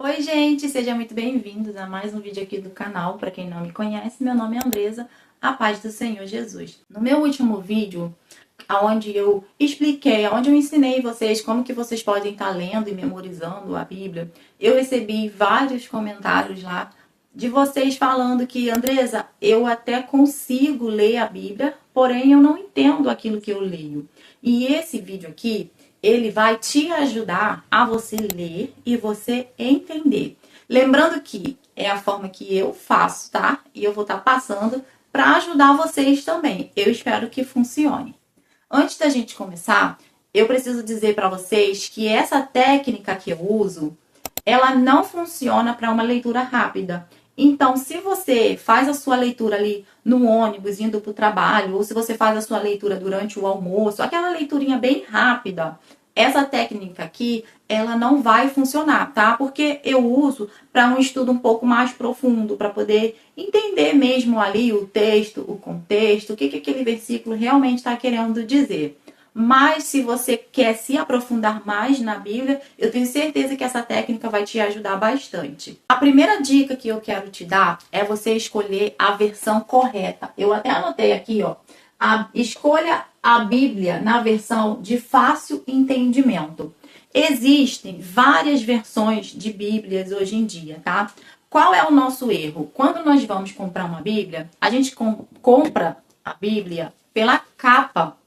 Oi, gente, sejam muito bem-vindos a mais um vídeo aqui do canal. Para quem não me conhece, meu nome é Andresa, a paz do Senhor Jesus. No meu último vídeo, onde eu expliquei, onde eu ensinei vocês como que vocês podem estar lendo e memorizando a Bíblia, eu recebi vários comentários lá de vocês falando que, Andresa, eu até consigo ler a Bíblia, porém eu não entendo aquilo que eu leio. E esse vídeo aqui, ele vai te ajudar a você ler e você entender. Lembrando que é a forma que eu faço, tá? E eu vou estar passando para ajudar vocês também. Eu espero que funcione. Antes da gente começar, eu preciso dizer para vocês que essa técnica que eu uso, ela não funciona para uma leitura rápida. Então, se você faz a sua leitura ali no ônibus, indo para o trabalho, ou se você faz a sua leitura durante o almoço, aquela leiturinha bem rápida, essa técnica aqui, ela não vai funcionar, tá? Porque eu uso para um estudo um pouco mais profundo, para poder entender mesmo ali o texto, o contexto, o que aquele versículo realmente está querendo dizer. Mas se você quer se aprofundar mais na Bíblia, eu tenho certeza que essa técnica vai te ajudar bastante. A primeira dica que eu quero te dar é você escolher a versão correta. Eu até anotei aqui, ó. Escolha a Bíblia na versão de fácil entendimento. Existem várias versões de Bíblias hoje em dia, tá? Qual é o nosso erro? Quando nós vamos comprar uma Bíblia, a gente compra a Bíblia pela capa.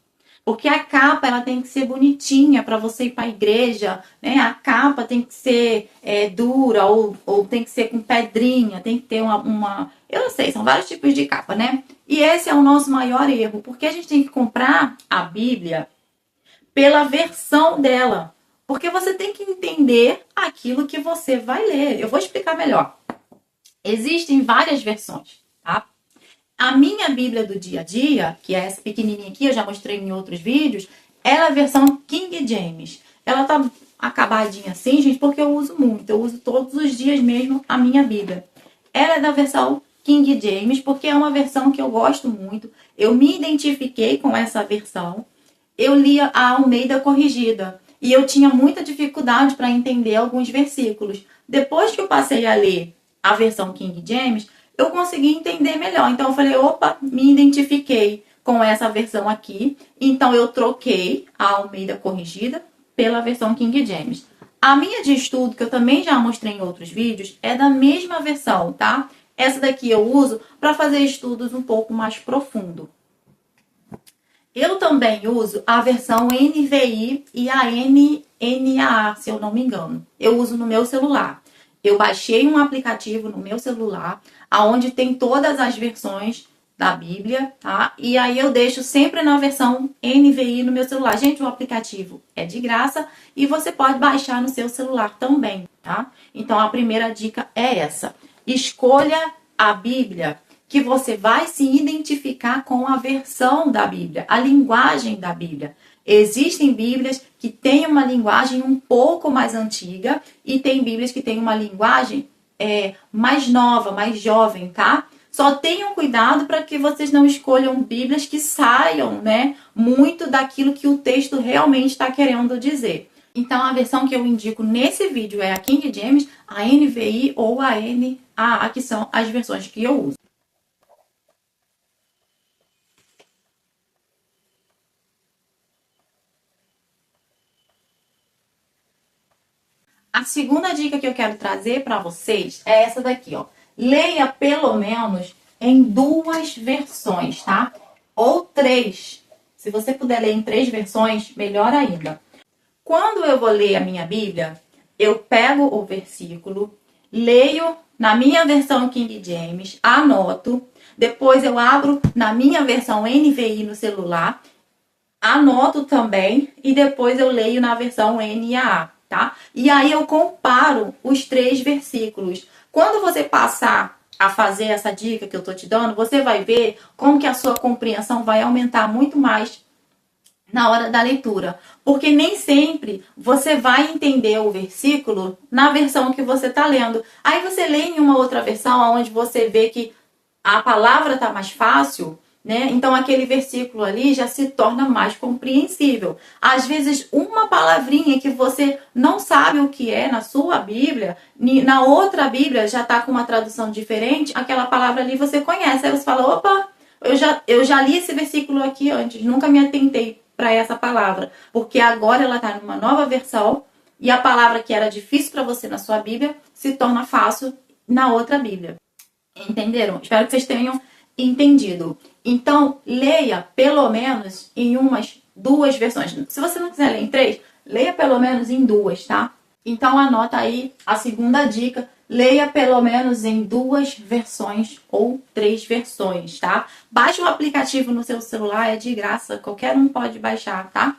Porque a capa ela tem que ser bonitinha para você ir para a igreja, né? A capa tem que ser dura ou tem que ser com pedrinha, tem que ter eu não sei, são vários tipos de capa, né? E esse é o nosso maior erro, porque a gente tem que comprar a Bíblia pela versão dela. Porque você tem que entender aquilo que você vai ler. Eu vou explicar melhor. Existem várias versões, tá? A minha Bíblia do dia a dia, que é essa pequenininha aqui, eu já mostrei em outros vídeos, ela é a versão King James. Ela tá acabadinha assim, gente, porque eu uso muito. Eu uso todos os dias mesmo a minha Bíblia. Ela é da versão King James, porque é uma versão que eu gosto muito. Eu me identifiquei com essa versão. Eu li a Almeida Corrigida e eu tinha muita dificuldade para entender alguns versículos. Depois que eu passei a ler a versão King James, eu consegui entender melhor. Então eu falei, opa, me identifiquei com essa versão aqui. Então eu troquei a Almeida Corrigida pela versão King James. A minha de estudo, que eu também já mostrei em outros vídeos, é da mesma versão, tá? Essa daqui eu uso para fazer estudos um pouco mais profundo. Eu também uso a versão NVI e a NNAA, se eu não me engano. Eu uso no meu celular. Eu baixei um aplicativo no meu celular, onde tem todas as versões da Bíblia, tá? E aí eu deixo sempre na versão NVI no meu celular. Gente, o aplicativo é de graça e você pode baixar no seu celular também, tá? Então a primeira dica é essa. Escolha a Bíblia que você vai se identificar com a versão da Bíblia, a linguagem da Bíblia. Existem Bíblias que têm uma linguagem um pouco mais antiga e tem Bíblias que têm uma linguagem mais nova, mais jovem, tá? Só tenham cuidado para que vocês não escolham Bíblias que saiam, né, muito daquilo que o texto realmente está querendo dizer. Então, a versão que eu indico nesse vídeo é a King James, a NVI ou a NAA, que são as versões que eu uso. A segunda dica que eu quero trazer para vocês é essa daqui, ó. Leia pelo menos em 2 versões, tá? Ou 3. Se você puder ler em 3 versões, melhor ainda. Quando eu vou ler a minha Bíblia, eu pego o versículo, leio na minha versão King James, anoto, depois eu abro na minha versão NVI no celular, anoto também e depois eu leio na versão NAA. Tá? E aí eu comparo os 3 versículos. Quando você passar a fazer essa dica que eu tô te dando, você vai ver como que a sua compreensão vai aumentar muito mais na hora da leitura. Porque nem sempre você vai entender o versículo na versão que você tá lendo. Aí você lê em uma outra versão onde você vê que a palavra tá mais fácil, né? Então aquele versículo ali já se torna mais compreensível. Às vezes uma palavrinha que você não sabe o que é na sua Bíblia, na outra Bíblia já está com uma tradução diferente, aquela palavra ali você conhece. Aí você fala, opa, eu já li esse versículo aqui antes, nunca me atentei para essa palavra, porque agora ela está numa nova versão e a palavra que era difícil para você na sua Bíblia se torna fácil na outra Bíblia. Entenderam? Espero que vocês tenham entendido. Então, leia pelo menos em umas 2 versões. Se você não quiser ler em 3, leia pelo menos em 2, tá? Então, anota aí a segunda dica. Leia pelo menos em 2 versões ou 3 versões, tá? Baixe o aplicativo no seu celular, é de graça. Qualquer um pode baixar, tá?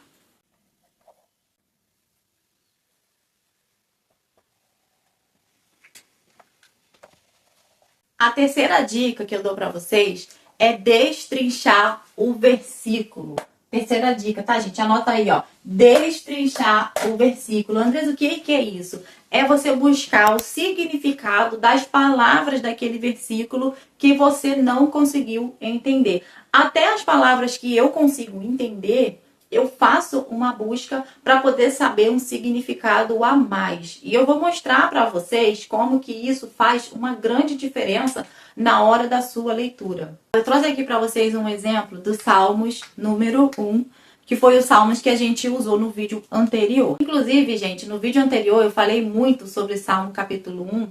A terceira dica que eu dou para vocês é destrinchar o versículo. Terceira dica, tá, gente? Anota aí, ó. Destrinchar o versículo. Andrés, o que é isso? É você buscar o significado das palavras daquele versículo que você não conseguiu entender. Até as palavras que eu consigo entender, eu faço uma busca para poder saber um significado a mais. E eu vou mostrar para vocês como que isso faz uma grande diferença na hora da sua leitura. Eu trouxe aqui para vocês um exemplo do Salmos número 1, que foi o Salmos que a gente usou no vídeo anterior. Inclusive, gente, no vídeo anterior eu falei muito sobre Salmo capítulo 1,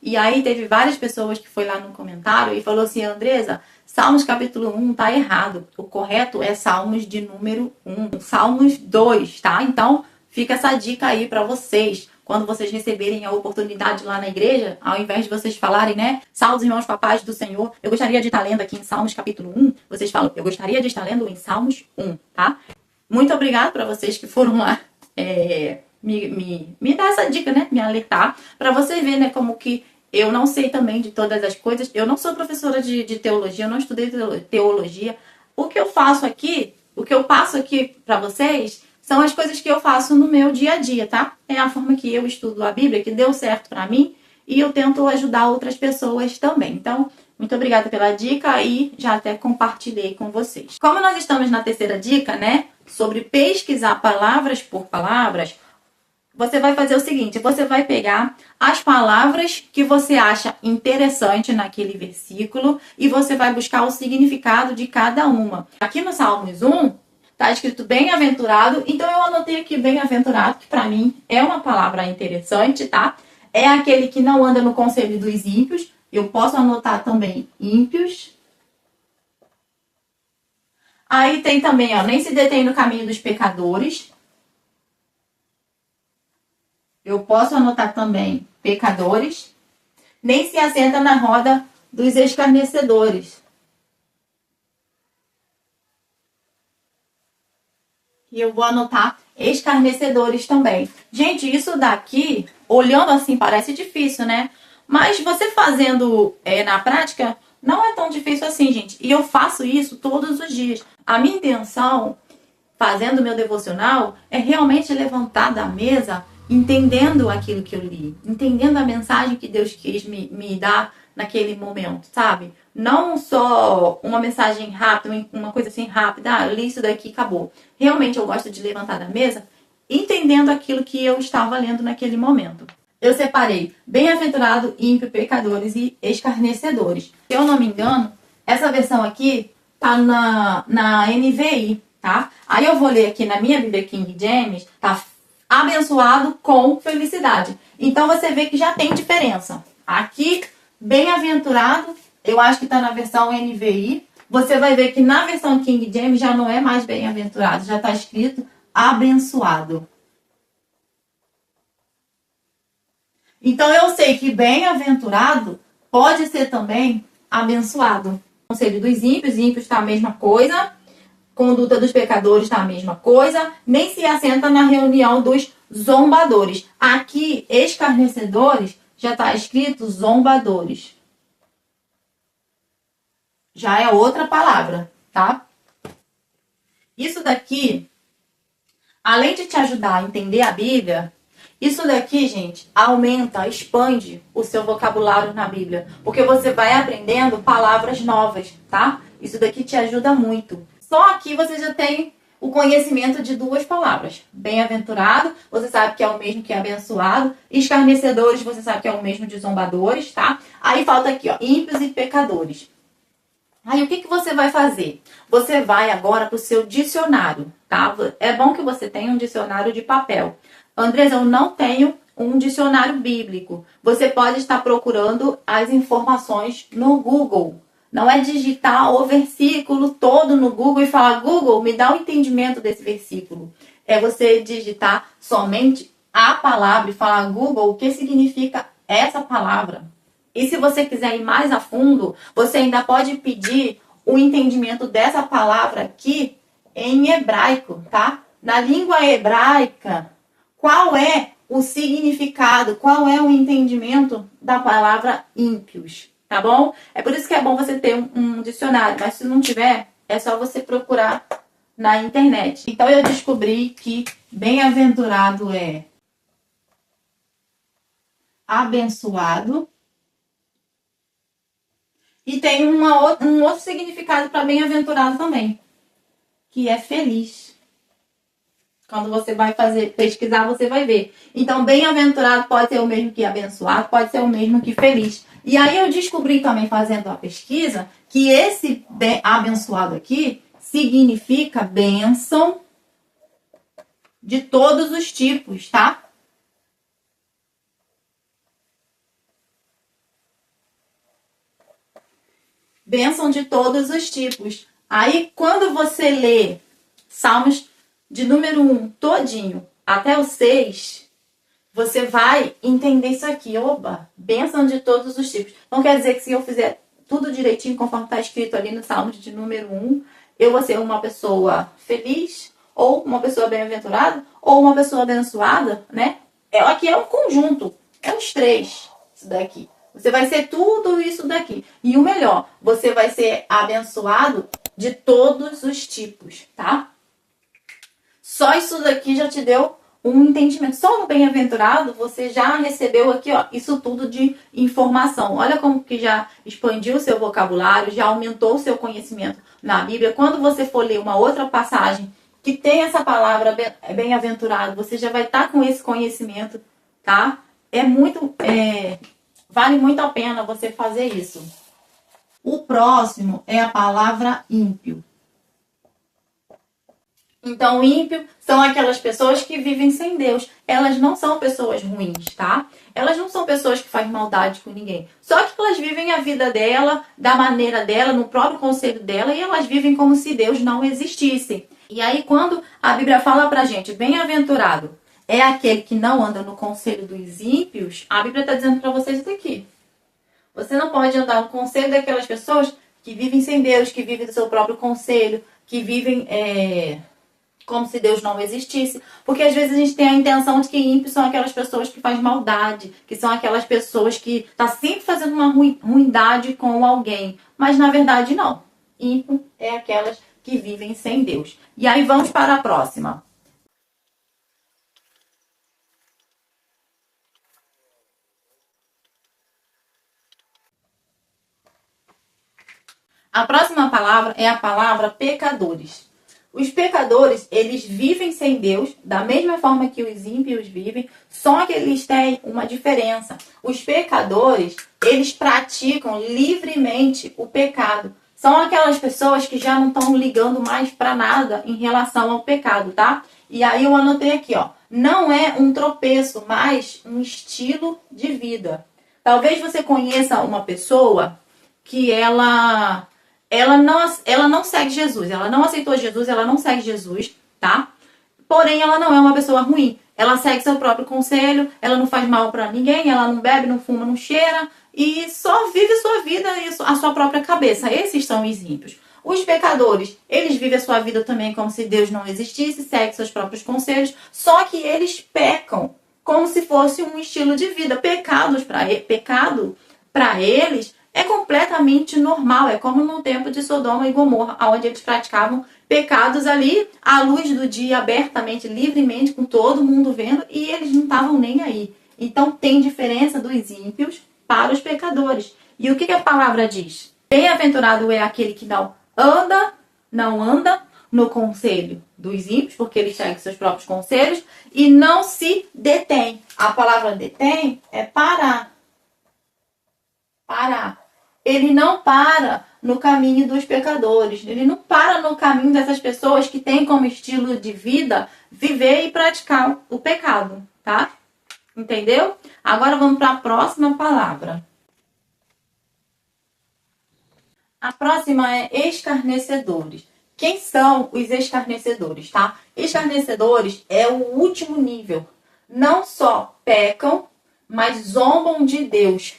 e aí teve várias pessoas que foi lá no comentário e falou assim, Andresa, Salmos capítulo 1 tá errado. O correto é Salmos de número 1. Salmos 2, tá? Então, fica essa dica aí para vocês. Quando vocês receberem a oportunidade lá na igreja, ao invés de vocês falarem, né? Salve os irmãos papais do Senhor. Eu gostaria de estar lendo aqui em Salmos capítulo 1. Vocês falam, eu gostaria de estar lendo em Salmos 1, tá? Muito obrigada para vocês que foram lá me dar essa dica, né? Me alertar. Para você ver, né? Como que eu não sei também de todas as coisas. Eu não sou professora de teologia, eu não estudei teologia. O que eu faço aqui, o que eu passo aqui para vocês, são as coisas que eu faço no meu dia a dia, tá? É a forma que eu estudo a Bíblia, que deu certo para mim, e eu tento ajudar outras pessoas também. Então, muito obrigada pela dica e já até compartilhei com vocês. Como nós estamos na terceira dica, né? Sobre pesquisar palavras por palavras, você vai fazer o seguinte, você vai pegar as palavras que você acha interessante naquele versículo e você vai buscar o significado de cada uma. Aqui no Salmos 1, tá escrito bem-aventurado, então eu anotei aqui bem-aventurado, que para mim é uma palavra interessante, tá? É aquele que não anda no conselho dos ímpios. Eu posso anotar também ímpios. Aí tem também, ó, nem se detém no caminho dos pecadores. Eu posso anotar também pecadores. Nem se assenta na roda dos escarnecedores. E eu vou anotar escarnecedores também. Gente, isso daqui, olhando assim, parece difícil, né? Mas você fazendo na prática, não é tão difícil assim, gente. E eu faço isso todos os dias. A minha intenção, fazendo meu devocional, é realmente levantar da mesa entendendo aquilo que eu li, entendendo a mensagem que Deus quis me dar naquele momento, sabe? Não só uma mensagem rápida, uma coisa assim rápida, eu li isso daqui e acabou. Realmente eu gosto de levantar da mesa entendendo aquilo que eu estava lendo naquele momento. Eu separei bem-aventurado, ímpio, pecadores e escarnecedores. Se eu não me engano, essa versão aqui tá na NVI, tá? Aí eu vou ler aqui na minha Bíblia King James, tá? Abençoado com felicidade. Então você vê que já tem diferença. Aqui, bem-aventurado, eu acho que está na versão NVI. Você vai ver que na versão King James já não é mais bem-aventurado, já está escrito abençoado. Então eu sei que bem-aventurado pode ser também abençoado. Conselho dos ímpios, ímpios está a mesma coisa. Conduta dos pecadores está a mesma coisa. Nem se assenta na reunião dos zombadores. Aqui, escarnecedores, já está escrito zombadores. Já é outra palavra, tá? Isso daqui, além de te ajudar a entender a Bíblia, isso daqui, gente, aumenta, expande o seu vocabulário na Bíblia. Porque você vai aprendendo palavras novas, tá? Isso daqui te ajuda muito. Só aqui você já tem o conhecimento de duas palavras. Bem-aventurado, você sabe que é o mesmo que abençoado. Escarnecedores, você sabe que é o mesmo de zombadores, tá? Aí falta aqui, ó, ímpios e pecadores. Aí o que você vai fazer? Você vai agora para o seu dicionário, tá? É bom que você tenha um dicionário de papel. Andresa, eu não tenho um dicionário bíblico. Você pode estar procurando as informações no Google. Não é digitar o versículo todo no Google e falar, Google, me dá o entendimento desse versículo. É você digitar somente a palavra e falar, Google, o que significa essa palavra? E se você quiser ir mais a fundo, você ainda pode pedir o entendimento dessa palavra aqui em hebraico, tá? Na língua hebraica, qual é o significado, qual é o entendimento da palavra ímpios, tá bom? É por isso que é bom você ter um dicionário, mas se não tiver, é só você procurar na internet. Então eu descobri que bem-aventurado é abençoado. E tem um outro significado para bem-aventurado também, que é feliz. Quando você vai pesquisar, você vai ver. Então, bem-aventurado pode ser o mesmo que abençoado, pode ser o mesmo que feliz. E aí eu descobri também, fazendo a pesquisa, que esse abençoado aqui significa bênção de todos os tipos, tá? Bênção de todos os tipos. Aí, quando você lê Salmos de número 1 todinho até o 6, você vai entender isso aqui. Oba, bênção de todos os tipos. Então, quer dizer que se eu fizer tudo direitinho, conforme está escrito ali no Salmos de número 1, eu vou ser uma pessoa feliz, ou uma pessoa bem-aventurada, ou uma pessoa abençoada, né? Aqui é um conjunto, é os três, isso daqui. Você vai ser tudo isso daqui. E o melhor, você vai ser abençoado de todos os tipos, tá? Só isso daqui já te deu um entendimento. Só no bem-aventurado você já recebeu aqui, ó, isso tudo de informação. Olha como que já expandiu o seu vocabulário, já aumentou o seu conhecimento na Bíblia. Quando você for ler uma outra passagem que tem essa palavra bem-aventurado, você já vai estar com esse conhecimento, tá? Vale muito a pena você fazer isso. O próximo é a palavra ímpio. Então, ímpio são aquelas pessoas que vivem sem Deus. Elas não são pessoas ruins, tá? Elas não são pessoas que fazem maldade com ninguém. Só que elas vivem a vida dela, da maneira dela, no próprio conselho dela, e elas vivem como se Deus não existisse. E aí, quando a Bíblia fala pra gente, bem-aventurado é aquele que não anda no conselho dos ímpios, a Bíblia está dizendo para vocês isso aqui. Você não pode andar no conselho daquelas pessoas que vivem sem Deus, que vivem do seu próprio conselho, que vivem como se Deus não existisse. Porque às vezes a gente tem a intenção de que ímpios são aquelas pessoas que fazem maldade, que são aquelas pessoas que estão sempre fazendo uma ruindade com alguém. Mas na verdade não. Ímpio é aquelas que vivem sem Deus. E aí vamos para a próxima. A próxima palavra é a palavra pecadores. Os pecadores, eles vivem sem Deus, da mesma forma que os ímpios vivem, só que eles têm uma diferença. Os pecadores, eles praticam livremente o pecado. São aquelas pessoas que já não estão ligando mais para nada em relação ao pecado, tá? E aí eu anotei aqui, ó. Não é um tropeço, mas um estilo de vida. Talvez você conheça uma pessoa que ela não segue Jesus, ela não aceitou Jesus, ela não segue Jesus, tá? Porém, ela não é uma pessoa ruim. Ela segue seu próprio conselho, ela não faz mal pra ninguém, ela não bebe, não fuma, não cheira e só vive sua vida e a sua própria cabeça. Esses são os ímpios. Os pecadores, eles vivem a sua vida também como se Deus não existisse, seguem seus próprios conselhos, só que eles pecam como se fosse um estilo de vida. Pecado para eles é completamente normal. É como no tempo de Sodoma e Gomorra, onde eles praticavam pecados ali à luz do dia, abertamente, livremente, com todo mundo vendo, e eles não estavam nem aí. Então tem diferença dos ímpios para os pecadores. E o que a palavra diz? Bem-aventurado é aquele que não não anda no conselho dos ímpios, porque eles seguem seus próprios conselhos, e não se detém. A palavra detém é parar. Parar. Ele não para no caminho dos pecadores. Ele não para no caminho dessas pessoas que têm como estilo de vida viver e praticar o pecado, tá? Entendeu? Agora vamos para a próxima palavra. A próxima é escarnecedores. Quem são os escarnecedores, tá? Escarnecedores é o último nível. Não só pecam, mas zombam de Deus.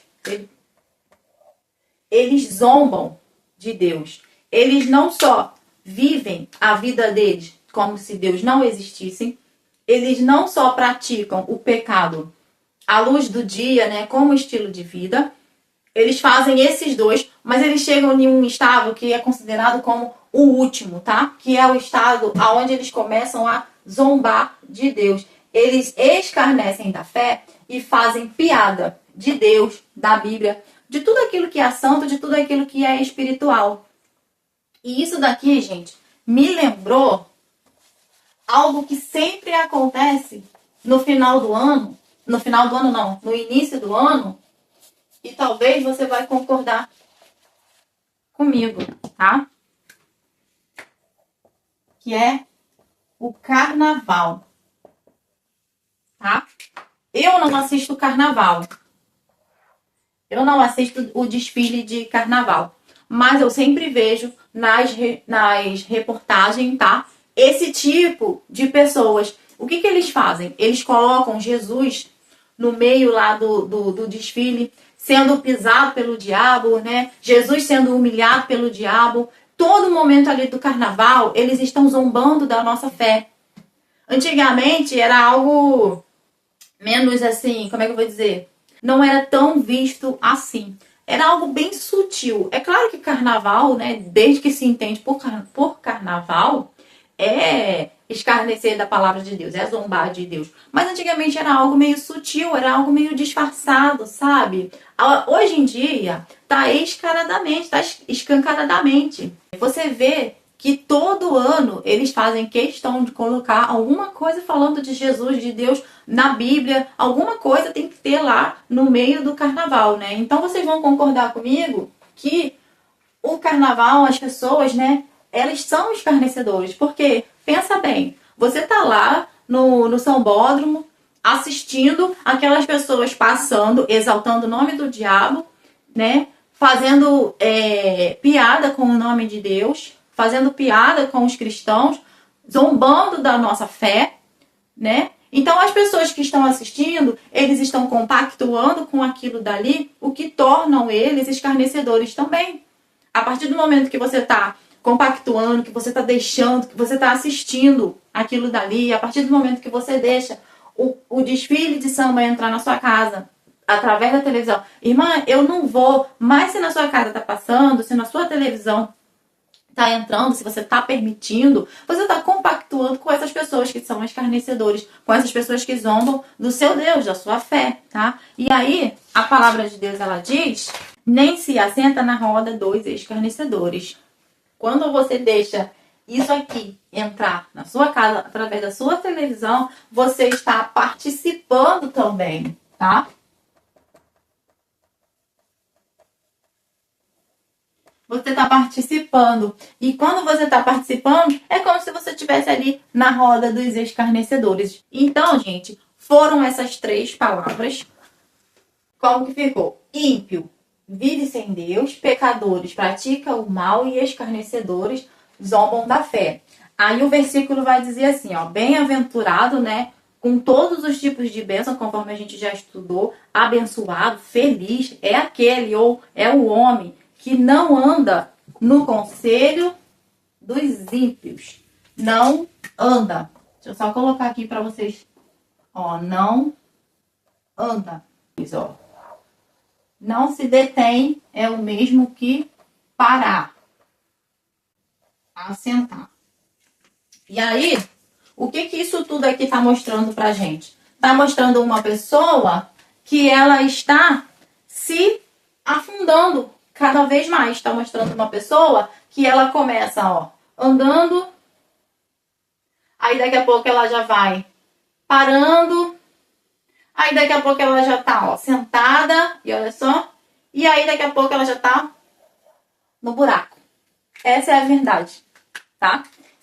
Eles zombam de Deus. Eles não só vivem a vida deles como se Deus não existisse, eles não só praticam o pecado à luz do dia, né, como estilo de vida, eles fazem esses dois, mas eles chegam em um estado que é considerado como o último, tá? Que é o estado onde eles começam a zombar de Deus. Eles escarnecem da fé e fazem piada de Deus, da Bíblia, de tudo aquilo que é santo, de tudo aquilo que é espiritual. E isso daqui, gente, me lembrou algo que sempre acontece no final do ano. No final do ano, não. No início do ano. E talvez você vai concordar comigo, tá? Que é o carnaval. Tá? Eu não assisto carnaval. Eu não assisto o desfile de carnaval. Mas eu sempre vejo nas reportagens, tá? Esse tipo de pessoas. O que eles fazem? Eles colocam Jesus no meio lá do desfile, sendo pisado pelo diabo, né? Jesus sendo humilhado pelo diabo. Todo momento ali do carnaval, eles estão zombando da nossa fé. Antigamente era algo menos assim, como é que eu vou dizer? Não era tão visto assim. Era algo bem sutil. É claro que carnaval, né, desde que se entende por carnaval, é escarnecer da palavra de Deus, é zombar de Deus. Mas antigamente era algo meio sutil, era algo meio disfarçado, sabe? Hoje em dia, tá escaradamente, tá escancaradamente. Você vê que todo ano eles fazem questão de colocar alguma coisa falando de Jesus, de Deus, na Bíblia. Alguma coisa tem que ter lá no meio do carnaval, né? Então vocês vão concordar comigo que o carnaval, as pessoas, né, elas são escarnecedores. Porque, pensa bem, você tá lá no Sambódromo assistindo aquelas pessoas passando, exaltando o nome do diabo, né? Fazendo piada com o nome de Deus, fazendo piada com os cristãos, zombando da nossa fé, né? Então, as pessoas que estão assistindo, eles estão compactuando com aquilo dali, o que tornam eles escarnecedores também. A partir do momento que você está compactuando, que você está deixando, que você está assistindo aquilo dali, a partir do momento que você deixa o desfile de samba entrar na sua casa, através da televisão. Irmã, eu não vou, mas se na sua casa está passando, se na sua televisão está entrando, se você está permitindo, você está compactuando com essas pessoas que são escarnecedores, com essas pessoas que zombam do seu Deus, da sua fé, tá? E aí, a palavra de Deus, ela diz, nem se assenta na roda dois escarnecedores. Quando você deixa isso aqui entrar na sua casa, através da sua televisão, você está participando também, tá? Você está participando. E quando você está participando, é como se você estivesse ali na roda dos escarnecedores. Então, gente, foram essas três palavras. Como que ficou? Ímpio, vive sem Deus. Pecadores, praticam o mal. E escarnecedores, zombam da fé. Aí o versículo vai dizer assim, ó. Bem-aventurado, né? Com todos os tipos de bênção, conforme a gente já estudou. Abençoado, feliz, é aquele ou é o homem que não anda no conselho dos ímpios. Não anda. Deixa eu só colocar aqui para vocês. Ó, não anda. Isso, ó. Não se detém é o mesmo que parar. Assentar. E aí, o que isso tudo aqui está mostrando pra gente? Está mostrando uma pessoa que ela está se afundando cada vez mais está mostrando uma pessoa que ela começa, ó, andando, aí daqui a pouco ela já vai parando, aí daqui a pouco ela já tá, ó, sentada, e olha só, e aí daqui a pouco ela já tá no buraco. Essa é a verdade, tá?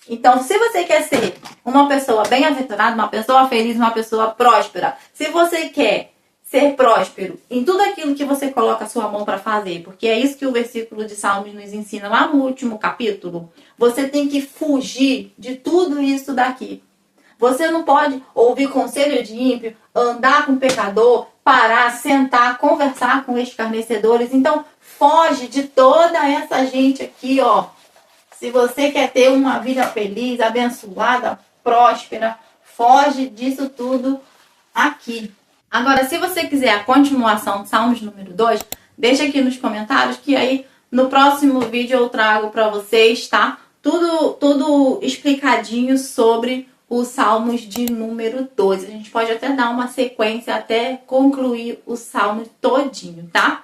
Então, se você quer ser uma pessoa bem-aventurada, uma pessoa feliz, uma pessoa próspera, se você quer ser próspero em tudo aquilo que você coloca a sua mão para fazer, porque é isso que o versículo de Salmos nos ensina lá no último capítulo, você tem que fugir de tudo isso daqui. Você não pode ouvir conselho de ímpio, andar com pecador, parar, sentar, conversar com escarnecedores. Então, foge de toda essa gente aqui, ó. Se você quer ter uma vida feliz, abençoada, próspera, foge disso tudo aqui. Agora, se você quiser a continuação do Salmos número 2, deixa aqui nos comentários que aí no próximo vídeo eu trago para vocês, tá? Tudo explicadinho sobre os Salmos de número 2. A gente pode até dar uma sequência até concluir o Salmo todinho, tá?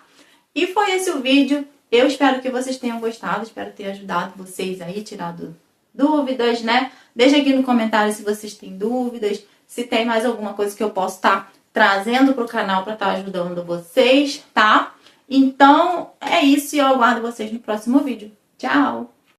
E foi esse o vídeo. Eu espero que vocês tenham gostado, espero ter ajudado vocês aí, tirado dúvidas, né? Deixa aqui no comentário se vocês têm dúvidas, se tem mais alguma coisa que eu posso estar trazendo para o canal para estar ajudando vocês, tá? Então, é isso e eu aguardo vocês no próximo vídeo. Tchau!